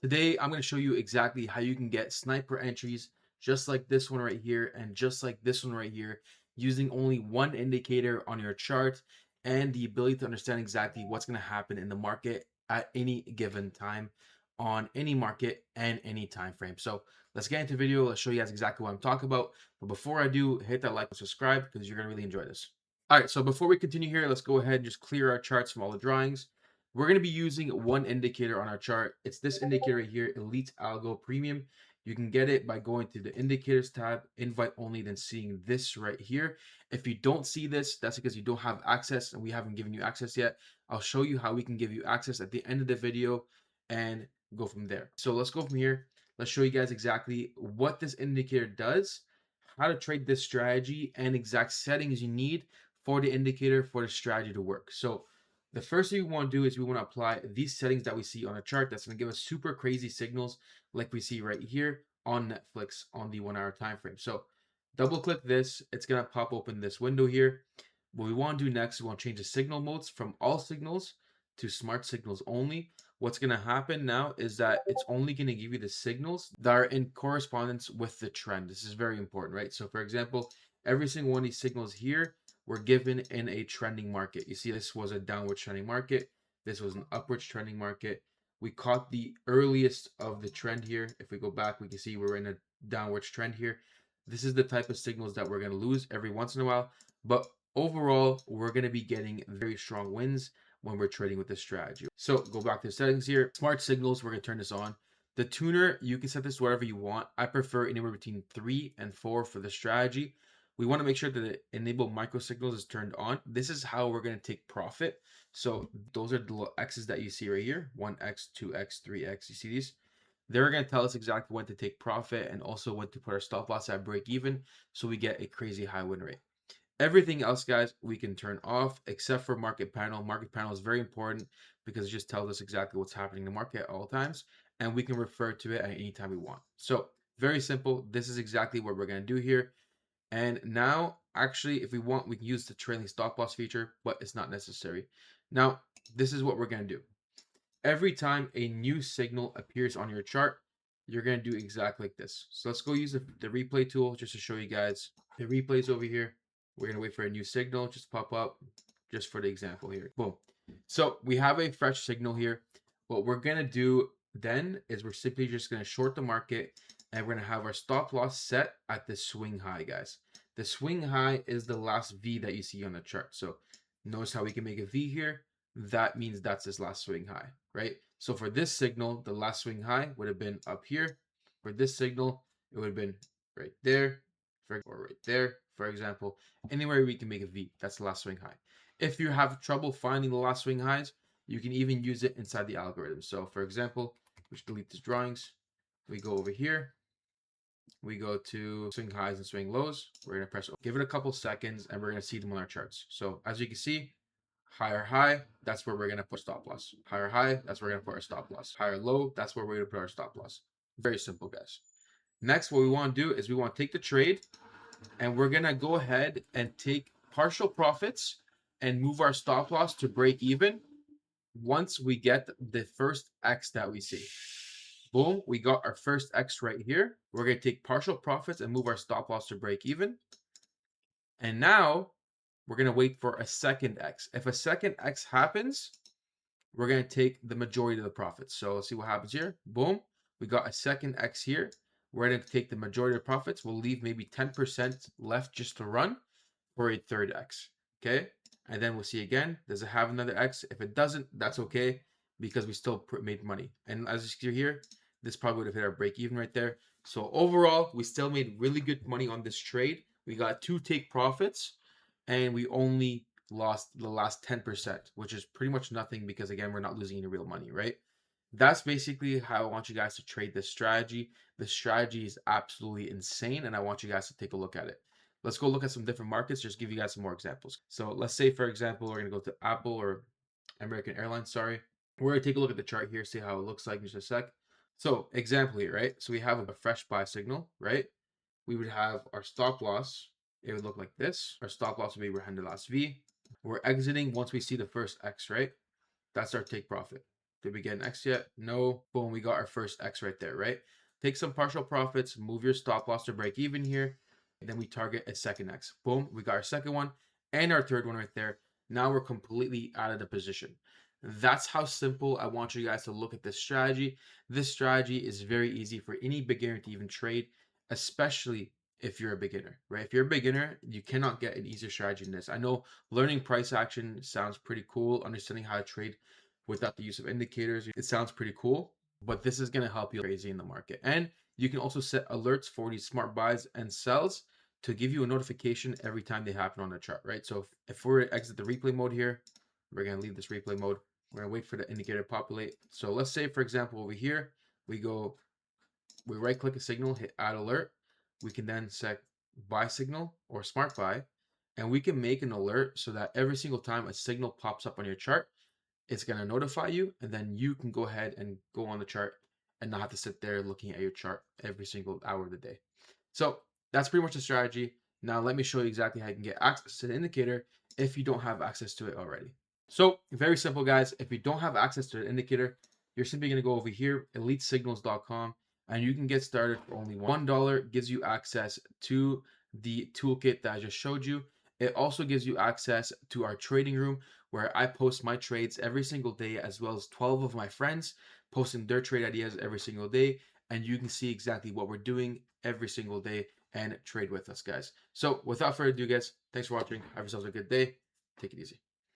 Today, I'm going to show you exactly how you can get sniper entries just like this one right here and just like this one right here using only one indicator on your chart and the ability to understand exactly what's going to happen in the market at any given time on any market and any time frame. So let's get into the video. Let's show you guys exactly what I'm talking about. But before I do, hit that like and subscribe because you're going to really enjoy this. All right, so before we continue here, let's go ahead and just clear our charts from all the drawings. We're going to be using one indicator on our chart. It's this indicator right here, EliteAlgo Premium. You can get it by going to the Indicators tab, Invite Only, then seeing this right here. If you don't see this, that's because you don't have access and we haven't given you access yet. I'll show you how we can give you access at the end of the video and go from there. So let's go from here. Let's show you guys exactly what this indicator does, how to trade this strategy, and exact settings you need for the indicator for the strategy to work. So the first thing we want to do is we want to apply these settings that we see on a chart that's going to give us super crazy signals like we see right here on Netflix on the 1 hour time frame. So double click this, it's going to pop open this window here. What we want to do next, we want to change the signal modes from all signals to smart signals only. What's going to happen now is that it's only going to give you the signals that are in correspondence with the trend. This is very important, right? So for example, every single one of these signals here were given in a trending market. You see, this was a downward trending market. This was an upwards trending market. We caught the earliest of the trend here. If we go back, we can see we're in a downwards trend here. This is the type of signals that we're going to lose every once in a while. But overall, we're going to be getting very strong wins when we're trading with this strategy. So go back to the settings here. Smart signals, we're going to turn this on. The tuner, you can set this to whatever you want. I prefer anywhere between 3 and 4 for the strategy. We want to make sure that the enable micro signals is turned on. This is how we're going to take profit. So those are the little X's that you see right here. 1X, 2X, 3X. You see these? They're going to tell us exactly when to take profit and also when to put our stop loss at break even so we get a crazy high win rate. Everything else, guys, we can turn off except for market panel. Market panel is very important because it just tells us exactly what's happening in the market at all times, and we can refer to it at any time we want. So very simple. This is exactly what we're going to do here. And now, actually, if we want, we can use the trailing stop loss feature, but it's not necessary. Now, this is what we're going to do. Every time a new signal appears on your chart, you're going to do exactly like this. So let's go use the replay tool just to show you guys. The replays over here. We're going to wait for a new signal just pop up just for the example here. Boom. So we have a fresh signal here. What we're going to do then is we're simply just going to short the market and we're going to have our stop loss set at the swing high, guys. The swing high is the last V that you see on the chart. So notice how we can make a V here. That means that's this last swing high, right? So for this signal, the last swing high would have been up here. For this signal, it would have been right there, or right there, for example. Anywhere we can make a V, that's the last swing high. If you have trouble finding the last swing highs, you can even use it inside the algorithm. So for example, we should delete these drawings. We go over here. We go to swing highs and swing lows. We're going to press, give it a couple seconds, and we're going to see them on our charts. So as you can see, higher high, that's where we're going to put stop loss. Higher high, that's where we're going to put our stop loss. Higher low, that's where we're going to put our stop loss. Very simple, guys. Next, what we want to do is we want to take the trade, and we're going to go ahead and take partial profits and move our stop loss to break even once we get the first X that we see. Boom, we got our first X right here. We're going to take partial profits and move our stop loss to break even. And now we're going to wait for a second X. If a second X happens, we're going to take the majority of the profits. So let's see what happens here. Boom, we got a second X here. We're going to take the majority of the profits. We'll leave maybe 10% left just to run for a third X. Okay. And then we'll see again. Does it have another X? If it doesn't, that's okay because we still made money. And as you see here, this probably would have hit our break even right there. So overall, we still made really good money on this trade. We got 2 take profits and we only lost the last 10%, which is pretty much nothing because again, we're not losing any real money, right? That's basically how I want you guys to trade this strategy. The strategy is absolutely insane and I want you guys to take a look at it. Let's go look at some different markets, just give you guys some more examples. So let's say, for example, we're going to go to Apple or American Airlines, sorry. We're going to take a look at the chart here, see how it looks like in just a sec. So example here, right? So we have a fresh buy signal, right? We would have our stop loss. It would look like this. Our stop loss would be behind the last V. We're exiting once we see the first X, right? That's our take profit. Did we get an X yet? No. Boom, we got our first X right there, right? Take some partial profits, move your stop loss to break even here. And then we target a second X. Boom, we got our second one and our third one right there. Now we're completely out of the position. That's how simple I want you guys to look at this strategy. This strategy is very easy for any beginner to even trade, especially if you're a beginner, right? If you're a beginner, you cannot get an easier strategy than this. I know learning price action sounds pretty cool, understanding how to trade without the use of indicators, it sounds pretty cool, but this is going to help you crazy in the market. And you can also set alerts for these smart buys and sells to give you a notification every time they happen on the chart, right? So if we're to exit the replay mode here, we're going to leave this replay mode. We're going to wait for the indicator to populate. So let's say, for example, over here, we right click a signal, hit add alert. We can then set buy signal or smart buy, and we can make an alert so that every single time a signal pops up on your chart, it's going to notify you, and then you can go ahead and go on the chart and not have to sit there looking at your chart every single hour of the day. So that's pretty much the strategy. Now let me show you exactly how you can get access to the indicator if you don't have access to it already. So very simple, guys. If you don't have access to the indicator, you're simply going to go over here, elitesignals.com, and you can get started for only $1. Gives you access to the toolkit that I just showed you. It also gives you access to our trading room where I post my trades every single day, as well as 12 of my friends posting their trade ideas every single day. And you can see exactly what we're doing every single day and trade with us, guys. So without further ado, guys, thanks for watching. Have yourselves a good day. Take it easy.